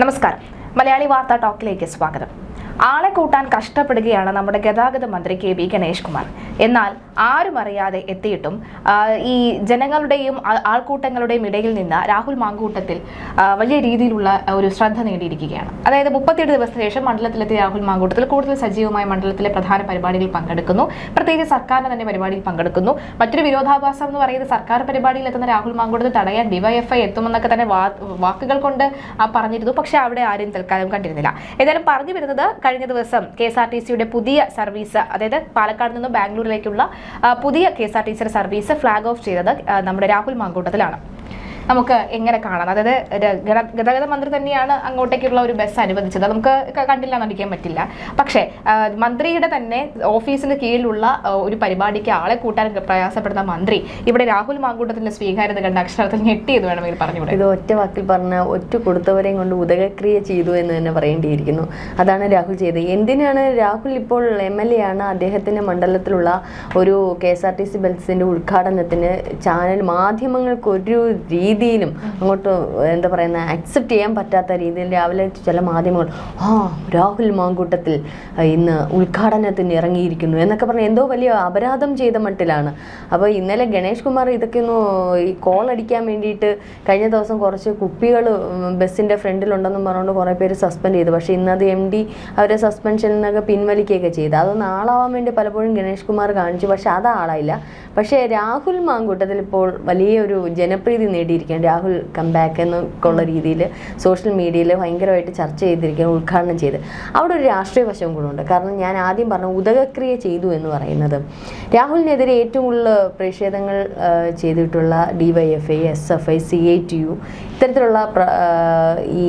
നമസ്കാരം. മലയാളി വാർത്താ ടോക്കിലേക്ക് സ്വാഗതം. ആളെ കൂട്ടാൻ കഷ്ടപ്പെടുകയാണ് നമ്മുടെ ഗതാഗത മന്ത്രി കെ.ബി. ഗണേഷ് കുമാർ. എന്നാൽ ആരും അറിയാതെ എത്തിയിട്ടും ഈ ജനങ്ങളുടെയും ആൾക്കൂട്ടങ്ങളുടെയും ഇടയിൽ നിന്ന് രാഹുൽ മാങ്കൂട്ടത്തിൽ വലിയ രീതിയിലുള്ള ഒരു ശ്രദ്ധ നേടിയിരിക്കുകയാണ്. അതായത് 38 ദിവസത്തിന് ശേഷം മണ്ഡലത്തിലെത്തിയ രാഹുൽ മാങ്കൂട്ടത്തിൽ കൂടുതൽ സജീവമായ മണ്ഡലത്തിലെ പ്രധാന പരിപാടികളിൽ പങ്കെടുക്കുന്നു. പ്രത്യേകിച്ച് സർക്കാരിന്റെ തന്നെ പരിപാടിയിൽ പങ്കെടുക്കുന്നു. മറ്റൊരു വിരോധാഭാസം എന്ന് പറയുന്നത് സർക്കാർ പരിപാടിയിൽ എത്തുന്ന രാഹുൽ മാങ്കൂട്ടത്തിൽ തടയാൻ ഡിവൈഎഫ്ഐ എത്തുമെന്നൊക്കെ തന്നെ വാക്കുകൾ കൊണ്ട് പറഞ്ഞിരുന്നു. പക്ഷെ അവിടെ ആരും തൽക്കാലം കണ്ടിരുന്നില്ല. ഏതായാലും പറഞ്ഞു വരുന്നത് കഴിഞ്ഞ ദിവസം KSRTCയുടെ പുതിയ സർവീസ്, അതായത് പാലക്കാട് നിന്ന് ബാംഗ്ലൂരിലേക്കുള്ള പുതിയ KSRTC സർവീസ് ഫ്ലാഗ് ഓഫ് ചെയ്തത് നമ്മുടെ രാഹുൽ മാങ്കൂട്ടത്തിലാണ്. നമുക്ക് എങ്ങനെ കാണാം, അതായത് ഗതാഗത മന്ത്രി തന്നെയാണ് അങ്ങോട്ടേക്കുള്ള ഒരു ബസ് അനുവദിച്ചത്. നമുക്ക് കണ്ടില്ല നടിക്കാൻ പറ്റില്ല. പക്ഷേ മന്ത്രിയുടെ തന്നെ ഓഫീസിന് കീഴിലുള്ള ഒരു പരിപാടിക്ക് ആളെ കൂട്ടാൻ പ്രയാസപ്പെടുന്ന മന്ത്രി ഇവിടെ രാഹുൽ മാങ്കൂട്ടത്തിന്റെ സ്വീകാര്യത കണ്ട അക്ഷരത്തിൽ ഞെട്ടിയത് വേണമെങ്കിൽ പറഞ്ഞുകൂടെ? ഇത് ഒറ്റ വാക്കിൽ പറഞ്ഞ ഒറ്റ കൊടുത്തവരെയും കൊണ്ട് ഉദകക്രിയ ചെയ്തു എന്ന് തന്നെ പറയേണ്ടിയിരിക്കുന്നു. അതാണ് രാഹുൽ ചെയ്തത്. എന്തിനാണ് രാഹുൽ ഇപ്പോൾ MLA ആണ്, അദ്ദേഹത്തിന്റെ മണ്ഡലത്തിലുള്ള ഒരു KSRTC ബസ്സിന്റെ ഉദ്ഘാടനത്തിന് ചാനൽ മാധ്യമങ്ങൾക്ക് ഒരു രീതിയിലും അങ്ങോട്ട് എന്താ പറയുന്ന അക്സെപ്റ്റ് ചെയ്യാൻ പറ്റാത്ത രീതിയിൽ രാവിലെ ചില മാധ്യമങ്ങൾ രാഹുൽ മാങ്കൂട്ടത്തിൽ ഇന്ന് ഉദ്ഘാടനത്തിന് ഇറങ്ങിയിരിക്കുന്നു എന്നൊക്കെ പറഞ്ഞ് എന്തോ വലിയ അപരാധം ചെയ്ത മട്ടിലാണ്. അപ്പോൾ ഇന്നലെ ഗണേഷ് കുമാർ ഇതൊക്കെ ഒന്ന് ഈ കോൾ അടിക്കാൻ വേണ്ടിയിട്ട് കഴിഞ്ഞ ദിവസം കുറച്ച് കുപ്പികൾ ബസ്സിൻ്റെ ഫ്രണ്ടിലുണ്ടെന്നും പറഞ്ഞുകൊണ്ട് കുറേ പേര് സസ്പെൻഡ് ചെയ്തു. പക്ഷേ ഇന്നത് MD അവരെ സസ്പെൻഷനിൽ നിന്നൊക്കെ പിൻവലിക്കുകയൊക്കെ ചെയ്തു. അതൊന്ന് ആളാവാൻ വേണ്ടി പലപ്പോഴും ഗണേഷ് കുമാർ കാണിച്ചു. പക്ഷെ അത് ആളായില്ല. പക്ഷേ രാഹുൽ മാങ്കൂട്ടത്തിൽ ഇപ്പോൾ വലിയൊരു ജനപ്രീതി നേടിയിരിക്കുകയാണ്. രാഹുൽ കംബാക്ക് എന്നൊക്കെയുള്ള രീതിയിൽ സോഷ്യൽ മീഡിയയിൽ ഭയങ്കരമായിട്ട് ചർച്ച ചെയ്തിരിക്കുകയാണ്, ഉദ്ഘാടനം ചെയ്ത്. അവിടെ ഒരു രാഷ്ട്രീയ വശവും കൂടെ ഉണ്ട്. കാരണം ഞാൻ ആദ്യം പറഞ്ഞ ഉദകക്രിയ ചെയ്തു എന്ന് പറയുന്നത് രാഹുലിനെതിരെ ഏറ്റവും കൂടുതൽ പ്രതിഷേധങ്ങൾ ചെയ്തിട്ടുള്ള DYFI, SFI, CITU ഇത്തരത്തിലുള്ള ഈ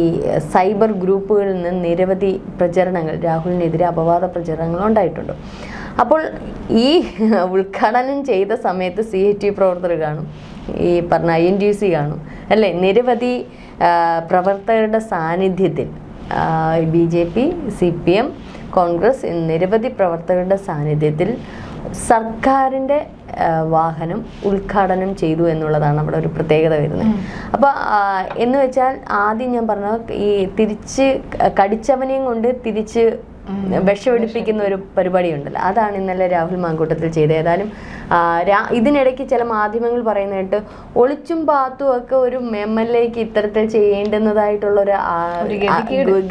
സൈബർ ഗ്രൂപ്പുകളിൽ നിന്ന് നിരവധി പ്രചരണങ്ങൾ, രാഹുലിനെതിരെ അപവാദ പ്രചരണങ്ങൾ ഉണ്ടായിട്ടുണ്ട്. അപ്പോൾ ഈ ഉദ്ഘാടനം ചെയ്ത സമയത്ത് CITU പ്രവർത്തകർ കാണും, ഈ പറഞ്ഞ INTUC കാണും അല്ലേ, നിരവധി പ്രവർത്തകരുടെ സാന്നിധ്യത്തിൽ BJP, CPM, കോൺഗ്രസ് നിരവധി പ്രവർത്തകരുടെ സാന്നിധ്യത്തിൽ സർക്കാരിൻ്റെ വാഹനം ഉദ്ഘാടനം ചെയ്തു എന്നുള്ളതാണ് അവിടെ ഒരു പ്രത്യേകത വരുന്നത്. അപ്പോൾ എന്ന് വെച്ചാൽ ആദ്യം ഞാൻ പറഞ്ഞ ഈ തിരിച്ച് കടിച്ചവനെയും കൊണ്ട് തിരിച്ച് വിഷമെടുപ്പിക്കുന്ന ഒരു പരിപാടി ഉണ്ടല്ലോ, അതാണ് ഇന്നലെ രാഹുൽ മാങ്കൂട്ടത്തിൽ ചെയ്തത്. ഏതായാലും ഇതിനിടയ്ക്ക് ചില മാധ്യമങ്ങൾ പറയുന്നതായിട്ട് ഒളിച്ചും പാത്തും ഒക്കെ ഒരു MLAക്ക് ഇത്തരത്തിൽ ചെയ്യേണ്ടുന്നതായിട്ടുള്ള ഒരു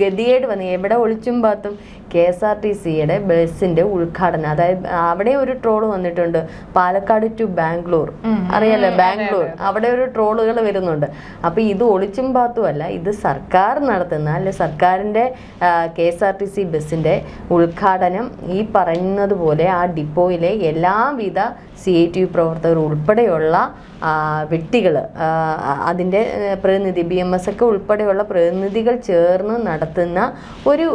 ഗതികേട് വന്നു. എവിടെ ഒളിച്ചും പാത്തും? KSRTCയുടെ ബസ്സിന്റെ ഉദ്ഘാടനം, അതായത് അവിടെ ഒരു ട്രോള് വന്നിട്ടുണ്ട്, പാലക്കാട് ടു ബാംഗ്ലൂർ, അറിയാലോ ബാംഗ്ലൂർ, അവിടെ ഒരു ട്രോളുകൾ വരുന്നുണ്ട്. അപ്പൊ ഇത് ഒളിച്ചും പാത്തുമല്ല, ഇത് സർക്കാർ നടത്തുന്ന അല്ലെ സർക്കാരിന്റെ KSRTC ബസ്സിന്റെ ഉദ്ഘാടനം ഈ പറയുന്നത് പോലെ ആ ഡിപ്പോയിലെ എല്ലാവിധ CITU പ്രവർത്തകർ ഉൾപ്പെടെയുള്ള വ്യക്തികൾ, അതിൻ്റെ പ്രതിനിധി BMS ഒക്കെ ഉൾപ്പെടെയുള്ള പ്രതിനിധികൾ ചേർന്ന് നടത്തുന്ന ഒരു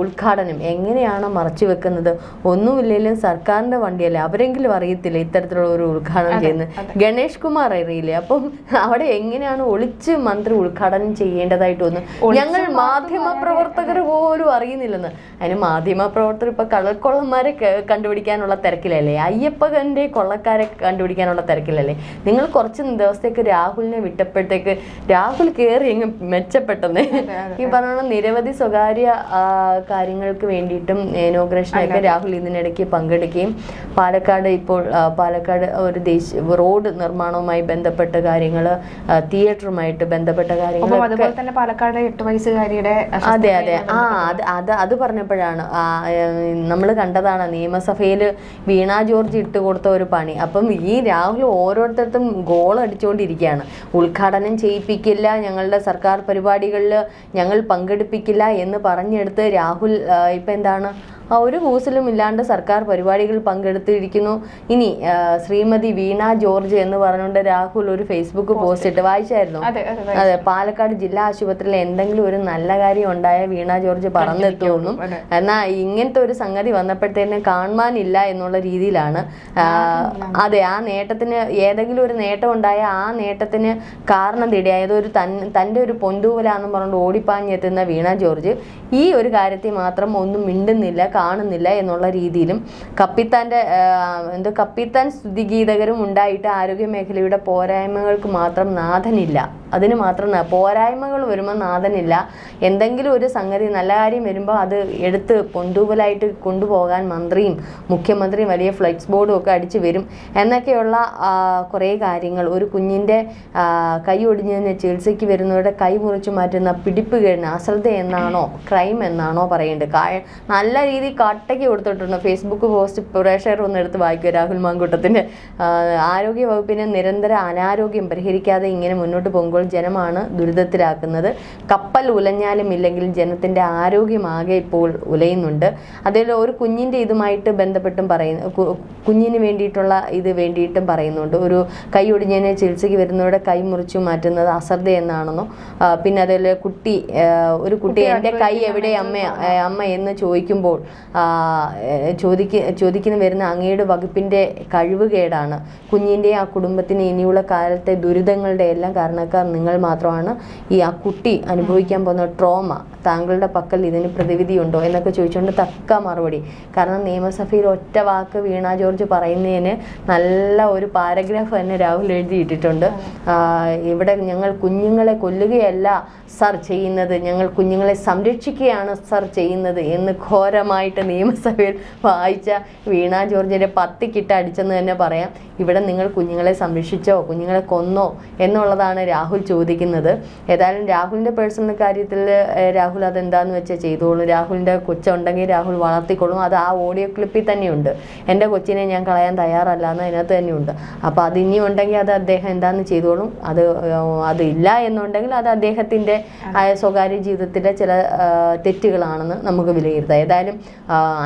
ഉദ്ഘാടനം എങ്ങനെയാണ് മറച്ചു വെക്കുന്നത്? ഒന്നുമില്ലെങ്കിലും സർക്കാരിൻ്റെ വണ്ടിയല്ലേ, അവരെങ്കിലും അറിയത്തില്ല ഇത്തരത്തിലുള്ള ഒരു ഉദ്ഘാടനം ചെയ്യുന്നത്. ഗണേഷ് കുമാർ അറിയില്ലേ? അപ്പം അവിടെ എങ്ങനെയാണ് ഒളിച്ച് മന്ത്രി ഉദ്ഘാടനം ചെയ്യേണ്ടതായിട്ടൊന്നും ഞങ്ങൾ മാധ്യമ പ്രവർത്തകർ പോലും അറിയുന്നില്ലെന്ന്. അതിന് മാധ്യമ പ്രവർത്തകർ ഇപ്പൊ കള്ളക്കൊള്ളന്മാരെ കണ്ടുപിടിക്കാനുള്ള തിരക്കിലല്ലേ, അയ്യപ്പന്റെ കൊള്ളക്കാരെ കണ്ടുപിടിക്കാനുള്ള തിരക്കിലല്ലേ. നിങ്ങൾ കുറച്ച് ദിവസത്തേക്ക് രാഹുലിനെ വിട്ടപ്പോഴത്തേക്ക് രാഹുൽ കയറി എങ്ങ് മെച്ചപ്പെട്ടെന്ന് ഈ പറഞ്ഞ നിരവധി സ്വകാര്യ കാര്യങ്ങൾക്ക് വേണ്ടിയിട്ടും ഇനോഗ്രേഷനൊക്കെ രാഹുൽ ഇതിനിടയ്ക്ക് പങ്കെടുക്കുകയും പാലക്കാട് ഇപ്പോൾ പാലക്കാട് ഒരു റോഡ് നിർമ്മാണവുമായി ബന്ധപ്പെട്ട കാര്യങ്ങൾ, തിയേറ്ററുമായിട്ട് ബന്ധപ്പെട്ട കാര്യങ്ങൾ, അതുപോലെ തന്നെ പാലക്കാട് 8 വയസ്സുകാരിയുടെ അതെ അത് പറഞ്ഞപ്പോഴാണ് നമ്മൾ കണ്ടതാണ് നിയമസഭയിൽ വീണ ജോർജ് ഇട്ട് കൊടുത്ത ഒരു പണി. അപ്പം ഈ രാഹുൽ ഓരോരുത്തർക്കും ഗോൾ അടിച്ചുകൊണ്ടിരിക്കുകയാണ്. ഉദ്ഘാടനം ചെയ്യിപ്പിക്കില്ല, ഞങ്ങളുടെ സർക്കാർ പരിപാടികളിൽ ഞങ്ങൾ പങ്കെടുപ്പിക്കില്ല എന്ന് പറഞ്ഞെടുത്ത് രാഹുൽ ഇപ്പം എന്താണ് ഒരു കൂസലും ഇല്ലാണ്ട് സർക്കാർ പരിപാടികൾ പങ്കെടുത്തിരിക്കുന്നു. ഇനി ശ്രീമതി വീണ ജോർജ് എന്ന് പറഞ്ഞുകൊണ്ട് രാഹുൽ ഒരു ഫേസ്ബുക്ക് പോസ്റ്റ് ഇട്ട് വായിച്ചായിരുന്നു. അതെ, പാലക്കാട് ജില്ലാ ആശുപത്രിയിൽ എന്തെങ്കിലും ഒരു നല്ല കാര്യം ഉണ്ടായ വീണ ജോർജ് പറന്നെത്തുമെന്നും, എന്നാൽ ഇങ്ങനത്തെ ഒരു സംഗതി വന്നപ്പോഴത്തേനും കാണാനില്ല എന്നുള്ള രീതിയിലാണ്. അതെ, ആ നേട്ടത്തിന് ഏതെങ്കിലും ഒരു നേട്ടം ഉണ്ടായ ആ നേട്ടത്തിന് കാരണം തേടി, അതായത് ഒരു തൻ്റെ ഒരു പൊന്തൂവലാണെന്ന് പറഞ്ഞുകൊണ്ട് ഓടിപ്പാഞ്ഞെത്തുന്ന വീണ ജോർജ് ഈ ഒരു കാര്യത്തിൽ മാത്രം ഒന്നും മിണ്ടുന്നില്ല, കാണുന്നില്ല എന്നുള്ള രീതിയിലും കപ്പിത്താൻ സ്തുതിഗീതകരും ഉണ്ടായിട്ട് ആരോഗ്യ മേഖലയുടെ പോരായ്മകൾക്ക് മാത്രം നാഥനില്ല, അതിന് മാത്രം പോരായ്മകൾ വരുമ്പോൾ നാഥനില്ല. എന്തെങ്കിലും ഒരു സംഗതി നല്ല കാര്യം വരുമ്പോൾ അത് എടുത്ത് പൊന്തൂവലായിട്ട് കൊണ്ടുപോകാൻ മന്ത്രിയും മുഖ്യമന്ത്രിയും വലിയ ഫ്ലെക്സ് ബോർഡും ഒക്കെ അടിച്ചു വരും എന്നൊക്കെയുള്ള കുറേ കാര്യങ്ങൾ. ഒരു കുഞ്ഞിൻ്റെ കൈ ഒടിഞ്ഞതിന് ചികിത്സയ്ക്ക് വരുന്നവരുടെ കൈ മുറിച്ചു മാറ്റുന്ന പിടിപ്പുകേടിന് അശ്രദ്ധ എന്നാണോ ക്രൈം എന്നാണോ പറയേണ്ടത്? നല്ല രീതിയിൽ കട്ടയ്ക്ക് കൊടുത്തിട്ടുണ്ട്. ഫേസ്ബുക്ക് പോസ്റ്റ് പ്രേക്ഷകർ ഒന്ന് എടുത്ത് വായിക്കുക. രാഹുൽ മാങ്കൂട്ടത്തിൻ്റെ ആരോഗ്യ വകുപ്പിന് നിരന്തര അനാരോഗ്യം പരിഹരിക്കാതെ ഇങ്ങനെ മുന്നോട്ട് പോകുമ്പോൾ ജനമാണ് ദുരിതത്തിലാക്കുന്നത്. കപ്പൽ ഉലഞ്ഞാലും ഇല്ലെങ്കിൽ ജനത്തിൻ്റെ ആരോഗ്യമാകെ ഇപ്പോൾ ഉലയുന്നുണ്ട്. അതിൽ ഒരു കുഞ്ഞിൻ്റെ ഇതുമായിട്ട് ബന്ധപ്പെട്ടും കുഞ്ഞിന് വേണ്ടിയിട്ടും പറയുന്നുണ്ട്. ഒരു കൈ ഒടിഞ്ഞതിന് ചികിത്സയ്ക്ക് വരുന്നവരുടെ കൈ മുറിച്ചു മാറ്റുന്നത് അശ്രദ്ധ എന്നാണെന്നോ, പിന്നെ അതേപോലെ ഒരു കുട്ടി എൻ്റെ കൈ എവിടെ അമ്മ എന്ന് ചോദിക്കുമ്പോൾ ചോദിക്കുന്ന വരുന്ന അങ്ങയുടെ വകുപ്പിൻ്റെ കഴിവുകേടാണ്. കുഞ്ഞിൻ്റെ ആ കുടുംബത്തിന് ഇനിയുള്ള കാലത്തെ ദുരിതങ്ങളുടെ എല്ലാം കാരണക്കാർ നിങ്ങൾ മാത്രമാണ്. ആ കുട്ടി അനുഭവിക്കാൻ പോകുന്ന ട്രോമ താങ്കളുടെ പക്കൽ ഇതിന് പ്രതിവിധിയുണ്ടോ എന്നൊക്കെ ചോദിച്ചുകൊണ്ട് തക്ക മറുപടി. കാരണം നിയമസഭയിൽ ഒറ്റ വാക്ക് വീണ ജോർജ് പറയുന്നതിന് നല്ല ഒരു പാരഗ്രാഫ് തന്നെ രാഹുൽ എഴുതിയിട്ടിട്ടുണ്ട്. ഇവിടെ ഞങ്ങൾ കുഞ്ഞുങ്ങളെ കൊല്ലുകയല്ല സർ ചെയ്യുന്നത്, ഞങ്ങൾ കുഞ്ഞുങ്ങളെ സംരക്ഷിക്കുകയാണ് സർ ചെയ്യുന്നത് എന്ന് ഘോരമായിട്ട് നിയമസഭയിൽ വായിച്ച വീണ ജോർജിൻ്റെ പത്തിക്കിട്ട് അടിച്ചെന്ന് തന്നെ പറയാം. ഇവിടെ നിങ്ങൾ കുഞ്ഞുങ്ങളെ സംരക്ഷിച്ചോ കുഞ്ഞുങ്ങളെ കൊന്നോ എന്നുള്ളതാണ് രാഹുൽ ചോദിക്കുന്നത്. ഏതായാലും രാഹുലിൻ്റെ പേഴ്സണൽ കാര്യത്തിൽ രാഹുൽ അതെന്താന്ന് വെച്ചാൽ ചെയ്തോളൂ. രാഹുലിൻ്റെ കൊച്ചുണ്ടെങ്കിൽ രാഹുൽ വളർത്തിക്കൊള്ളും. അത് ആ ഓഡിയോ ക്ലിപ്പിൽ തന്നെയുണ്ട്. എൻ്റെ കൊച്ചിനെ ഞാൻ കളയാൻ തയ്യാറല്ല എന്ന് അതിനകത്ത് തന്നെയുണ്ട്. അപ്പോൾ അത് ഇനി ഉണ്ടെങ്കിൽ അത് അദ്ദേഹം എന്താണെന്ന് ചെയ്തോളും. അതില്ല എന്നുണ്ടെങ്കിൽ അത് അദ്ദേഹത്തിൻ്റെ സ്വകാര്യ ജീവിതത്തിലെ ചില തെറ്റുകളാണെന്ന് നമുക്ക് വിലയിരുത്താം. ഏതായാലും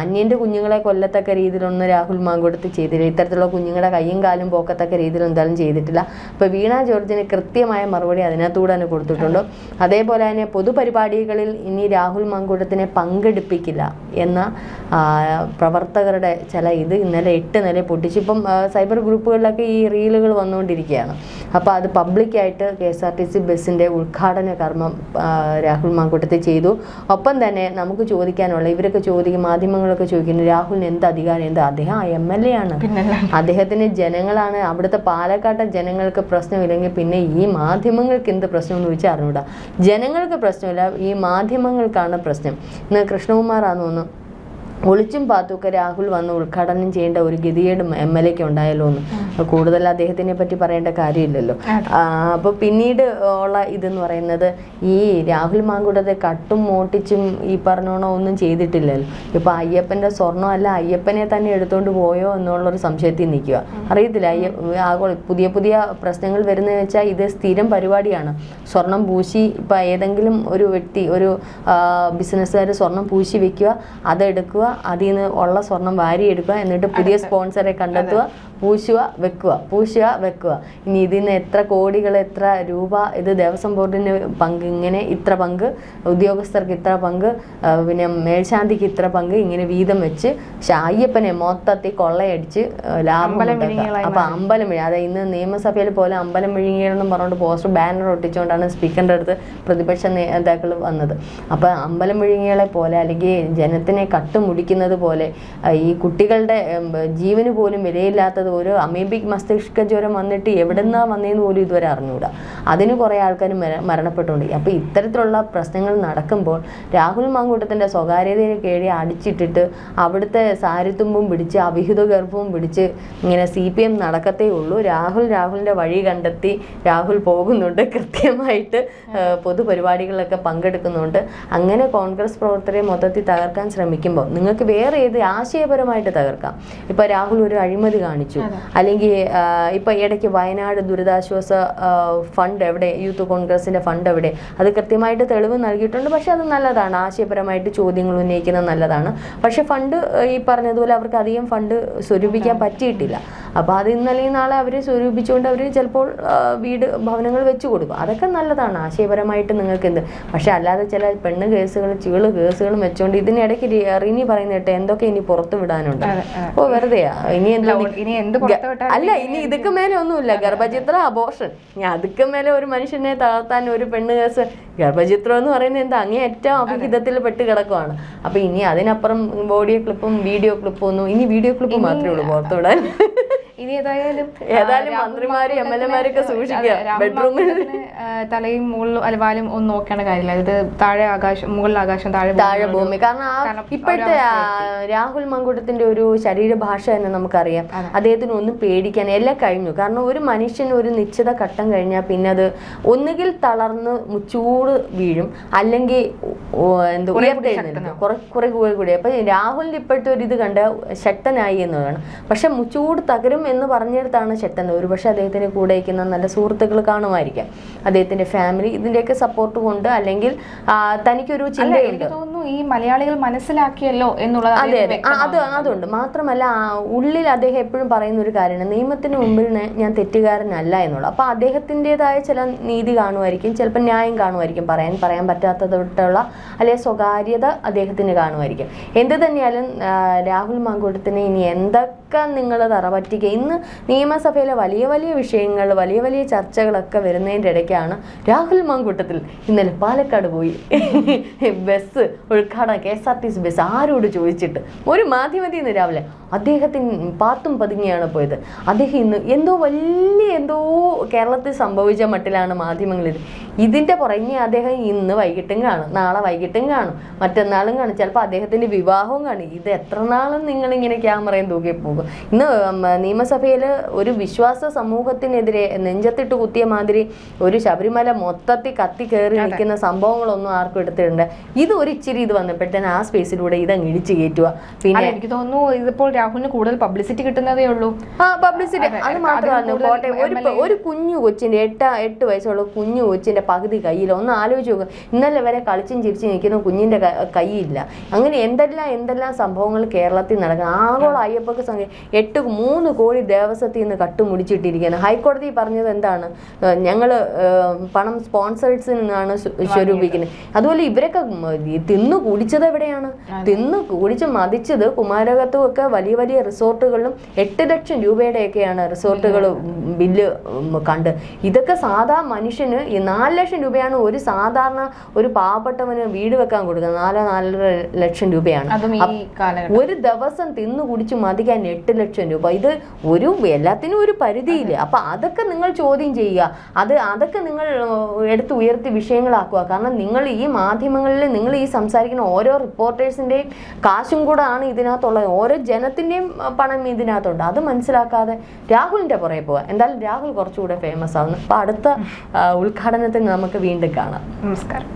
അന്യൻ്റെ കുഞ്ഞുങ്ങളെ കൊല്ലത്തക്ക രീതിയിലൊന്നും രാഹുൽ മാങ്കൂട്ടത്തിൽ ചെയ്തില്ല. ഇത്തരത്തിലുള്ള കുഞ്ഞുങ്ങളുടെ കയ്യും കാലും പോക്കത്തക്ക രീതിയിൽ എന്തായാലും ചെയ്തിട്ടില്ല. അപ്പോൾ വീണ ജോർജിന് കൃത്യമായ മറുപടി അതിനകത്തൂടെ തന്നെ കൊടുത്തിട്ടുണ്ട്. അതേപോലെ തന്നെ പൊതുപരിപാടികളിൽ ഇനി രാഹുൽ മാങ്കൂട്ടത്തിനെ പങ്കെടുപ്പിക്കില്ല എന്ന പ്രവർത്തകരുടെ ചില ഇന്നലെ 8 നില പൊട്ടിച്ചിപ്പം സൈബർ ഗ്രൂപ്പുകളിലൊക്കെ ഈ റീലുകൾ വന്നുകൊണ്ടിരിക്കുകയാണ്. അപ്പോൾ അത് പബ്ലിക്കായിട്ട് KSRTC ബസ്സിൻ്റെ ഉദ്ഘാടന കർമ്മം രാഹുൽ മാങ്കൂട്ടത്തിൽ ചെയ്തു. ഒപ്പം തന്നെ നമുക്ക് ചോദിക്കാനുള്ള മാധ്യമങ്ങളൊക്കെ ചോദിക്കുന്നു രാഹുലിന് എന്ത് അധികാരം, അദ്ദേഹം MLA ആണ്, അദ്ദേഹത്തിന് ജനങ്ങളാണ്. അവിടുത്തെ പാലക്കാട്ടെ ജനങ്ങൾക്ക് പ്രശ്നമില്ലെങ്കിൽ പിന്നെ ഈ മാധ്യമങ്ങൾക്ക് എന്ത് പ്രശ്നമെന്ന് ചോദിച്ചാൽ അറിഞ്ഞൂടാ. ജനങ്ങൾക്ക് പ്രശ്നമില്ല, ഈ മാധ്യമങ്ങൾക്കാണ് പ്രശ്നം. ഇന്ന് കൃഷ്ണകുമാറാന്ന് തോന്നുന്നു ഒളിച്ചും പാത്തുമൊക്കെ രാഹുൽ വന്ന് ഉദ്ഘാടനം ചെയ്യേണ്ട ഒരു ഗതികേട് MLAക്ക് ഉണ്ടായല്ലോ എന്ന്. കൂടുതൽ അദ്ദേഹത്തിനെ പറ്റി പറയേണ്ട കാര്യമില്ലല്ലോ. അപ്പോൾ പിന്നീട് ഉള്ള ഇതെന്ന് പറയുന്നത് ഈ രാഹുൽ മാങ്കൂട്ടത്തെ കട്ടും മോട്ടിച്ചും ഈ പറഞ്ഞോണോ ഒന്നും ചെയ്തിട്ടില്ലല്ലോ. ഇപ്പോൾ അയ്യപ്പൻ്റെ സ്വർണ്ണം അല്ല അയ്യപ്പനെ തന്നെ എടുത്തുകൊണ്ട് പോയോ എന്നുള്ളൊരു സംശയത്തിൽ നിൽക്കുക. അറിയത്തില്ല. പുതിയ പ്രശ്നങ്ങൾ വരുന്നതെന്ന് വെച്ചാൽ ഇത് സ്ഥിരം പരിപാടിയാണ്. സ്വർണം പൂശി ഇപ്പോൾ ഏതെങ്കിലും ഒരു വ്യക്തി ഒരു ബിസിനസ്സുകാർ സ്വർണം പൂശി വെക്കുക, അതെടുക്കുക, അതിൽ നിന്ന് ഉള്ള സ്വർണം വാരിയെടുക്കുക, എന്നിട്ട് പുതിയ സ്പോൺസറെ കണ്ടെത്തുക, പൂശുക വെക്കുക. ഇനി ഇതിന് എത്ര കോടികൾ എത്ര രൂപ, ഇത് ദേവസ്വം ബോർഡിന് പങ്ക്, ഇങ്ങനെ ഇത്ര പങ്ക്, ഉദ്യോഗസ്ഥർക്ക് ഇത്ര പങ്ക്, പിന്നെ മേൽശാന്തിക്ക് ഇത്ര പങ്ക്, ഇങ്ങനെ വീതം വെച്ച് അയ്യപ്പനെ മൊത്തത്തിൽ കൊള്ളയടിച്ച് ലാഭം ഉണ്ടാക്കുക. അപ്പൊ അമ്പലം വിഴുങ്ങി, അതായത് ഇന്ന് നിയമസഭയിൽ പോലെ അമ്പലം വിഴുങ്ങിയെന്നും പറഞ്ഞുകൊണ്ട് പോസ്റ്റർ ബാനർ ഒട്ടിച്ചുകൊണ്ടാണ് സ്പീക്കറിന്റെ അടുത്ത് പ്രതിപക്ഷ നേതാക്കൾ വന്നത്. അപ്പൊ അമ്പലം വിഴുങ്ങികളെ പോലെ അല്ലെങ്കിൽ ജനത്തിനെ കട്ടുമുടിക്കുന്നത് പോലെ ഈ കുട്ടികളുടെ ജീവന് പോലും വിലയില്ലാത്തത്, ഒരു അമീബിക് മസ്തിഷ്ക ജ്വരം വന്നിട്ട് എവിടെന്നാ വന്നതെന്ന് പോലും ഇതുവരെ അറിഞ്ഞൂടാ. അതിന് കുറേ ആൾക്കാർ മരണപ്പെട്ടുണ്ട്. അപ്പോൾ ഇത്തരത്തിലുള്ള പ്രശ്നങ്ങൾ നടക്കുമ്പോൾ രാഹുൽ മാങ്കൂട്ടത്തിൻ്റെ സ്വകാര്യതയെ കീഴി അടിച്ചിട്ടിട്ട് അവിടുത്തെ സാരിത്തുമ്പും പിടിച്ച് അവിഹിത ഗർഭവും പിടിച്ച് ഇങ്ങനെ CPM നടക്കത്തേ ഉള്ളൂ. രാഹുലിൻ്റെ വഴി കണ്ടെത്തി രാഹുൽ പോകുന്നുണ്ട്, കൃത്യമായിട്ട് പൊതുപരിപാടികളിലൊക്കെ പങ്കെടുക്കുന്നുണ്ട്. അങ്ങനെ കോൺഗ്രസ് പ്രവർത്തകരെ മൊത്തത്തിൽ തകർക്കാൻ ശ്രമിക്കുമ്പോൾ നിങ്ങൾക്ക് വേറെ ഏത് ആശയപരമായിട്ട് തകർക്കാം. ഇപ്പോൾ രാഹുൽ ഒരു അഴിമതി കാണിച്ചു, അല്ലെങ്കിൽ ഇപ്പൊ ഇടയ്ക്ക് വയനാട് ദുരിതാശ്വാസ ഫണ്ട് എവിടെ, യൂത്ത് കോൺഗ്രസിന്റെ ഫണ്ട് എവിടെ, അത് കൃത്യമായിട്ട് തെളിവ് നൽകിയിട്ടുണ്ട്. പക്ഷെ അത് നല്ലതാണ്, ആശയപരമായിട്ട് ചോദ്യങ്ങൾ ഉന്നയിക്കുന്നത് നല്ലതാണ്. പക്ഷെ ഫണ്ട് ഈ പറഞ്ഞതുപോലെ അവർക്ക് അധികം ഫണ്ട് സ്വരൂപിക്കാൻ പറ്റിയിട്ടില്ല. അപ്പോൾ അത് ഇന്നലെയും നാളെ അവർ സ്വരൂപിച്ചുകൊണ്ട് അവർ ചിലപ്പോൾ ഭവനങ്ങൾ വെച്ച് കൊടുക്കും. അതൊക്കെ നല്ലതാണ്, ആശയപരമായിട്ട് നിങ്ങൾക്ക് എന്ത്. പക്ഷെ അല്ലാതെ ചില പെണ്ണ് കേസുകൾ കേസുകളും വെച്ചുകൊണ്ട് ഇതിനിടയ്ക്ക് റിനി പറയുന്ന കേട്ടോ എന്തൊക്കെ ഇനി പുറത്തു വിടാനുണ്ട്. അപ്പോൾ വെറുതെയാ ഇനി അല്ല ഇനി ഇതൊക്കെ മേലെ ഒന്നുമില്ല. ഗർഭചിത്രം, അബോർഷൻ, ഇനി അതൊക്കെ മേലെ ഒരു മനുഷ്യനെ തളർത്താൻ ഒരു പെണ്ണ് കേസ്. ഗർഭചിത്രം എന്ന് പറയുന്നത് എന്താ അങ്ങേയറ്റം അഭിഹിതത്തിൽ പെട്ട് കിടക്കുവാണ്. അപ്പൊ ഇനി അതിനപ്പുറം ഓഡിയോ ക്ലിപ്പും വീഡിയോ ക്ലിപ്പും ഒന്നും, ഇനി വീഡിയോ ക്ലിപ്പ് മാത്രമേ ഉള്ളൂ പുറത്തുവിടാൻ. ഇനി ഏതായാലും മന്ത്രിമാരും MLA-മാരൊക്കെ സൂക്ഷിക്കുക. ബെഡ്റൂമിൽ തലയും മുകളിൽ വാലും ഒന്നും നോക്കേണ്ട കാര്യമില്ല. ഇത് താഴെ ആകാശം, മുകളിൽ ആകാശം, താഴെ ഭൂമി. കാരണം ഇപ്പോഴത്തെ രാഹുൽ മങ്കൂട്ടത്തിന്റെ ഒരു ശരീരഭാഷ തന്നെ നമുക്കറിയാം. അദ്ദേഹത്തിന് ഒന്നും പേടിക്കാൻ എല്ലാം കഴിഞ്ഞു. കാരണം ഒരു മനുഷ്യൻ ഒരു നിശ്ചിത ഘട്ടം കഴിഞ്ഞാൽ പിന്നെ അത് ഒന്നുകിൽ തളർന്ന് ചൂട് വീഴും, അല്ലെങ്കിൽ എന്താ ഉയർത്തെഴുന്നേൽക്കും കുറെ കൂടി. അപ്പൊ രാഹുലിന്റെ ഇപ്പോഴത്തെ ഒരു ഇത് കണ്ട് ശക്തനായി എന്നതാണ്. പക്ഷെ ചൂട് തകരും എന്ന് പറഞ്ഞെടുത്താണ് ശക്തൻ. ഒരു പക്ഷെ അദ്ദേഹത്തിന് കൂടെ ഇരിക്കുന്ന നല്ല സുഹൃത്തുക്കൾ കാണുമായിരിക്കാം, അദ്ദേഹത്തിന്റെ ഫാമിലി ഇതിന്റെയൊക്കെ സപ്പോർട്ട് കൊണ്ട്, അല്ലെങ്കിൽ തനിക്കൊരു ചിന്തയുണ്ട്. ഈ മലയാളികൾ മനസ്സിലാക്കിയല്ലോ എന്നുള്ളത്. അതെ അതെ, അതുണ്ട്. മാത്രമല്ല ഉള്ളിൽ അദ്ദേഹം എപ്പോഴും പറയുന്ന ഒരു കാര്യമാണ്, നിയമത്തിന് മുമ്പിൽ ഞാൻ തെറ്റുകാരനല്ല എന്നുള്ളത്. അപ്പൊ അദ്ദേഹത്തിൻ്റെതായ ചില നീതി കാണുമായിരിക്കും, ചിലപ്പോൾ ന്യായം കാണുമായിരിക്കും, പറയാൻ പറ്റാത്തതൊട്ടുള്ള അല്ലെങ്കിൽ സ്വകാര്യത അദ്ദേഹത്തിന് കാണുമായിരിക്കും. എന്ത് തന്നെയാലും രാഹുൽ മാങ്കൂട്ടത്തിന് ഇനി എന്തൊക്കെ നിങ്ങൾ തറപറ്റിക്കുക. ഇന്ന് നിയമസഭയിലെ വലിയ വലിയ വിഷയങ്ങൾ, വലിയ വലിയ ചർച്ചകളൊക്കെ വരുന്നതിൻ്റെ ഇടയ്ക്കാണ് രാഹുൽ മാങ്കൂട്ടത്തിൽ ഇന്നലെ പാലക്കാട് പോയി ബസ് ഉദ്ഘാടനം, KSRTC ബസ് ആരോട് ചോദിച്ചിട്ട് ഒരു മാധ്യമത്തിൽ നിന്ന് രാവിലെ അദ്ദേഹത്തിന് പാത്തും പതുങ്ങിയാണ് പോയത്. അദ്ദേഹം ഇന്ന് എന്തോ കേരളത്തിൽ സംഭവിച്ച മട്ടിലാണ് മാധ്യമങ്ങളിൽ ഇതിൻ്റെ പുറകെ. അദ്ദേഹം ഇന്ന് വൈകിട്ടും കാണും, നാളെ വൈകിട്ടും കാണും, മറ്റന്നാളും കാണും, ചിലപ്പോൾ അദ്ദേഹത്തിൻ്റെ വിവാഹവും കാണും. ഇത് എത്ര നാളും നിങ്ങളിങ്ങനെ ക്യാമറയും തൂക്കി പോകും. ഇന്ന് നിയമസഭയിൽ ഒരു വിശ്വാസ സമൂഹത്തിനെതിരെ നെഞ്ചത്തിട്ട് കുത്തിയ മാതിരി ഒരു ശബരിമല മൊത്തത്തിൽ കത്തി കയറി നിൽക്കുന്ന സംഭവങ്ങളൊന്നും ആർക്കും എടുത്തിട്ടുണ്ട്. ഇത് ഒരു ഇച്ചിരി ഇത് വന്നപ്പോഴത്തേന് ആ സ്പേസിലൂടെ ഇതങ്ങ് ഇടിച്ചു കയറ്റുക. പിന്നെ എനിക്ക് തോന്നുന്നു ഇതിപ്പോൾ രാഹുലിന് കൂടുതൽ പബ്ലിസിറ്റി കിട്ടുന്നതേ ഉള്ളൂ. പബ്ലിസിറ്റി അത് മാത്രമല്ല, കോട്ടയം ഒരു കുഞ്ഞു കൊച്ചിന്റെ 8 വയസ്സുള്ള കുഞ്ഞു കൊച്ചിന്റെ പകുതി കയ്യിൽ ഒന്ന് ആലോചിച്ച് നോക്കുക. ഇന്നലെ വരെ കളിച്ചും ചിരിച്ചു നിൽക്കുന്ന കുഞ്ഞിന്റെ കൈയില്ല. അങ്ങനെ എന്തെല്ലാം സംഭവങ്ങൾ കേരളത്തിൽ നടക്കുന്നത്. ആഗോള അയ്യപ്പക്ക് സംഖ്യ 3 കോടി ദേവസ്വത്തിൽ നിന്ന് കട്ടുമുടിച്ചിട്ടിരിക്കുകയാണ്. ഹൈക്കോടതി പറഞ്ഞത് എന്താണ്, ഞങ്ങൾ പണം സ്പോൺസേഴ്സിൽ നിന്നാണ് സ്വരൂപിക്കുന്നത്. അതുപോലെ ഇവരൊക്കെ തിന്നു കുടിച്ചത് എവിടെയാണ്? തിന്നു കുടിച്ച് മതിച്ചത് കുമാരകത്തും ഒക്കെ വലിയ വലിയ റിസോർട്ടുകളിലും 8 ലക്ഷം രൂപയുടെയൊക്കെയാണ് റിസോർട്ടുകൾ ബില്ല് കണ്ട്. ഇതൊക്കെ സാധാ മനുഷ്യന് 4 ലക്ഷം രൂപയാണ് സാധാരണ ഒരു പാവപ്പെട്ടവന് വീട് വെക്കാൻ കൊടുക്കുന്നത്. 4.5 ലക്ഷം രൂപയാണ് ഒരു ദിവസം തിന്നു കുടിച്ച് മതിക്കാൻ. 8 ലക്ഷം രൂപ. ഇത് എല്ലാത്തിനും ഒരു പരിധിയില്ല. അപ്പൊ അതൊക്കെ നിങ്ങൾ ചോദ്യം ചെയ്യുക, അതൊക്കെ നിങ്ങൾ എടുത്ത് ഉയർത്തി വിഷയങ്ങളാക്കുക. കാരണം നിങ്ങൾ ഈ മാധ്യമങ്ങളിൽ നിങ്ങൾ ഈ സംസാരിക്കുന്ന ഓരോ റിപ്പോർട്ടേഴ്സിന്റെയും കാശും കൂടെ ആണ് ഇതിനകത്തുള്ളത്. ഓരോ ജനത്തിന്റെയും പണം ഇതിനകത്തുണ്ട്. അത് മനസ്സിലാക്കാതെ രാഹുലിന്റെ പുറകെ പോവുക. എന്തായാലും രാഹുൽ കുറച്ചുകൂടെ ഫേമസ് ആവുന്നു. അപ്പൊ അടുത്ത ഉദ്ഘാടനത്തിന് നമുക്ക് വീണ്ടും കാണാം. നമസ്കാരം.